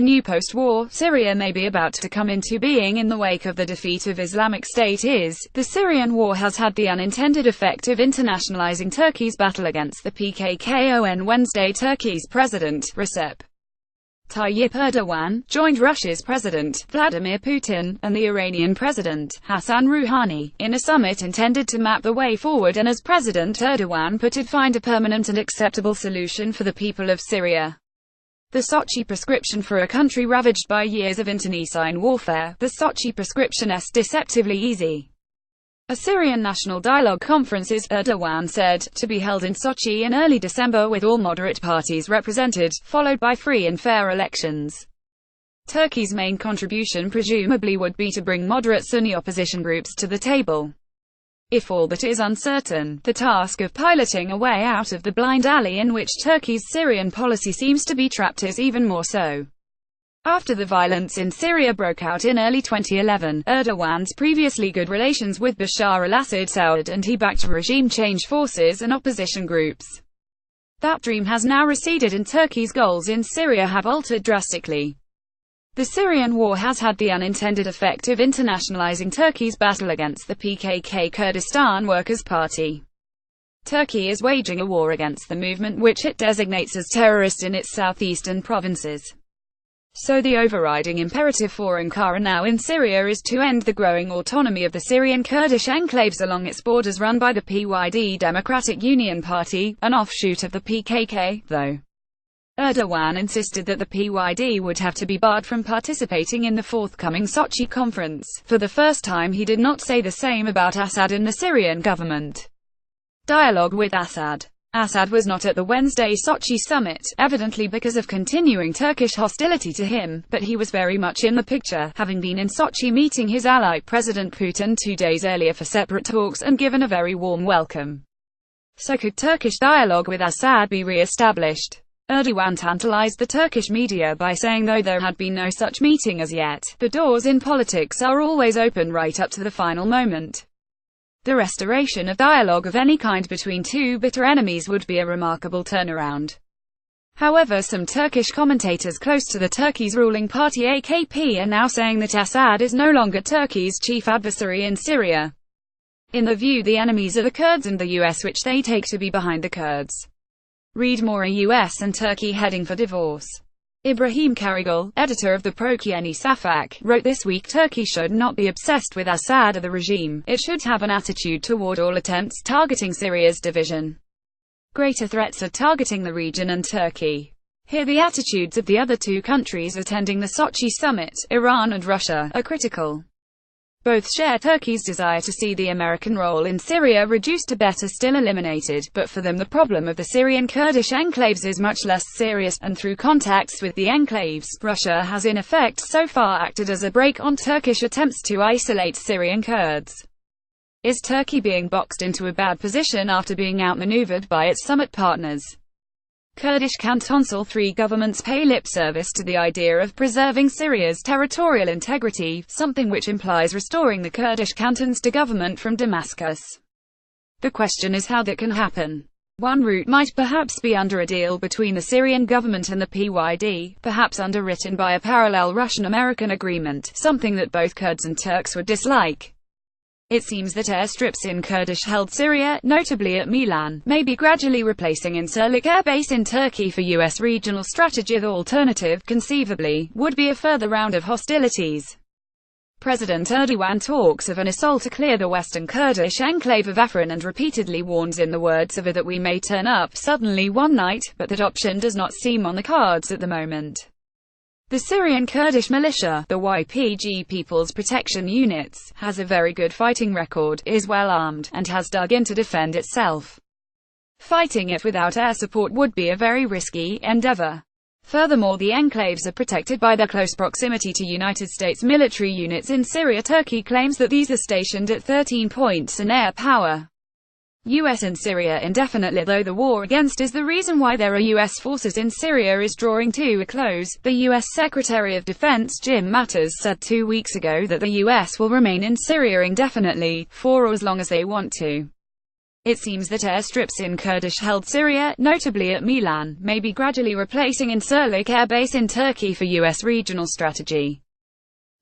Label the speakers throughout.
Speaker 1: A new post-war Syria may be about to come into being in the wake of the defeat of Islamic State is.The Syrian war has had the unintended effect of internationalizing Turkey's battle against the PKKOn Wednesday Turkeys President, Recep Tayyip Erdoğan, joined Russia's President, Vladimir Putin, and the Iranian President, Hassan Rouhani, in a summit intended to map the way forward and, as President Erdoğan put it, find a permanent and acceptable solution for the people of Syria. The Sochi prescription for a country ravaged by years of internecine warfare, the Sochi prescription's deceptively easy. A Syrian national dialogue conference is, Erdogan said, to be held in Sochi in early December with all moderate parties represented, followed by free and fair elections. Turkey's main contribution presumably would be to bring moderate Sunni opposition groups to the table. If all that is uncertain, the task of piloting a way out of the blind alley in which Turkey's Syrian policy seems to be trapped is even more so. After the violence in Syria broke out in early 2011, Erdogan's previously good relations with Bashar al-Assad soured and he backed regime change forces and opposition groups. That dream has now receded and Turkey's goals in Syria have altered drastically. The Syrian war has had the unintended effect of internationalizing Turkey's battle against the PKK Kurdistan Workers' Party. Turkey is waging a war against the movement which it designates as terrorist in its southeastern provinces. So the overriding imperative for Ankara now in Syria is to end the growing autonomy of the Syrian Kurdish enclaves along its borders run by the PYD Democratic Union Party, an offshoot of the PKK, though. Erdogan insisted that the PYD would have to be barred from participating in the forthcoming Sochi conference. For the first time he did not say the same about Assad and the Syrian government. Dialogue with Assad. Assad was not at the Wednesday Sochi summit, evidently because of continuing Turkish hostility to him, but he was very much in the picture, having been in Sochi meeting his ally President Putin 2 days earlier for separate talks and given a very warm welcome. So could Turkish dialogue with Assad be re-established? Erdogan tantalized the Turkish media by saying though there had been no such meeting as yet, the doors in politics are always open right up to the final moment. The restoration of dialogue of any kind between two bitter enemies would be a remarkable turnaround. However, some Turkish commentators close to the Turkey's ruling party AKP are now saying that Assad is no longer Turkey's chief adversary in Syria. In their view, the enemies are the Kurds and the US, which they take to be behind the Kurds. Read more: a US and Turkey heading for divorce. Ibrahim Karagül, editor of the pro-Yeni Safak, wrote this week Turkey should not be obsessed with Assad or the regime, it should have an attitude toward all attempts targeting Syria's division. Greater threats are targeting the region and Turkey. Here the attitudes of the other two countries attending the Sochi summit, Iran and Russia, are critical. Both share Turkey's desire to see the American role in Syria reduced or better still eliminated, but for them the problem of the Syrian Kurdish enclaves is much less serious, and through contacts with the enclaves, Russia has in effect so far acted as a brake on Turkish attempts to isolate Syrian Kurds. Is Turkey being boxed into a bad position after being outmaneuvered by its summit partners? Kurdish Cantonal 3 governments pay lip service to the idea of preserving Syria's territorial integrity, something which implies restoring the Kurdish cantons to government from Damascus. The question is how that can happen. One route might perhaps be under a deal between the Syrian government and the PYD, perhaps underwritten by a parallel Russian-American agreement, something that both Kurds and Turks would dislike. It seems that airstrips in Kurdish-held Syria, notably at Milan, may be gradually replacing Incirlik Air Base in Turkey for U.S. regional strategy. The alternative, conceivably, would be a further round of hostilities. President Erdoğan talks of an assault to clear the western Kurdish enclave of Afrin and repeatedly warns in the words of that we may turn up suddenly one night, but that option does not seem on the cards at the moment. The Syrian Kurdish militia, the YPG People's Protection Units, has a very good fighting record, is well armed, and has dug in to defend itself. Fighting it without air support would be a very risky endeavor. Furthermore, the enclaves are protected by their close proximity to United States military units in Syria. Turkey claims that these are stationed at 13 points in air power. US in Syria indefinitely. Though the war against is the reason why there are US forces in Syria is drawing to a close, the US Secretary of Defense Jim Mattis said 2 weeks ago that the US will remain in Syria indefinitely, for as long as they want to. It seems that airstrips in Kurdish-held Syria, notably at Milan, may be gradually replacing Incirlik air base in Turkey for U.S. regional strategy.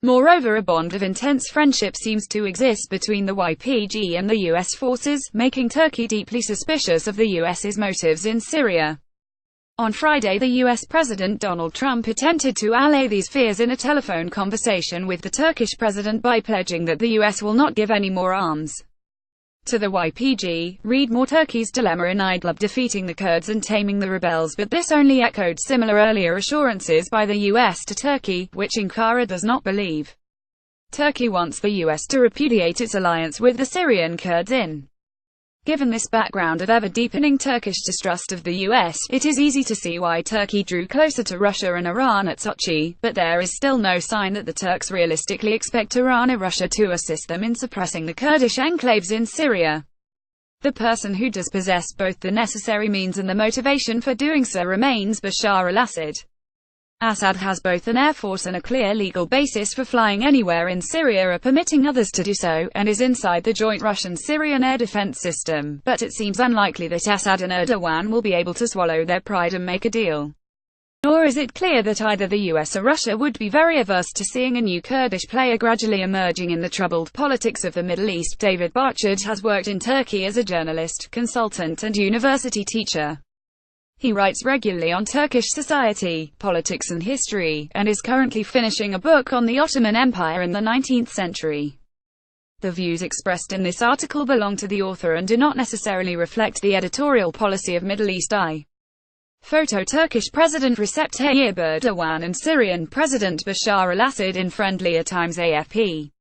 Speaker 1: Moreover, a bond of intense friendship seems to exist between the YPG and the U.S. forces, making Turkey deeply suspicious of the U.S.'s motives in Syria. On Friday, the U.S. President Donald Trump attempted to allay these fears in a telephone conversation with the Turkish president by pledging that the U.S. will not give any more arms to the YPG. Read more: Turkey's dilemma in Idlib, defeating the Kurds and taming the rebels. But this only echoed similar earlier assurances by the US to Turkey, which Ankara does not believe. Turkey wants the US to repudiate its alliance with the Syrian Kurds in. Given this background of ever-deepening Turkish distrust of the US, it is easy to see why Turkey drew closer to Russia and Iran at Sochi, but there is still no sign that the Turks realistically expect Iran or Russia to assist them in suppressing the Kurdish enclaves in Syria. The person who does possess both the necessary means and the motivation for doing so remains Bashar al-Assad. Assad has both an air force and a clear legal basis for flying anywhere in Syria or permitting others to do so, and is inside the joint Russian-Syrian air defense system, but it seems unlikely that Assad and Erdogan will be able to swallow their pride and make a deal. Nor is it clear that either the US or Russia would be very averse to seeing a new Kurdish player gradually emerging in the troubled politics of the Middle East. David Barchard has worked in Turkey as a journalist, consultant and university teacher. He writes regularly on Turkish society, politics and history, and is currently finishing a book on the Ottoman Empire in the 19th century. The views expressed in this article belong to the author and do not necessarily reflect the editorial policy of Middle East Eye. Photo: Turkish President Recep Tayyip Erdoğan and Syrian President Bashar al-Assad in friendlier times. AFP.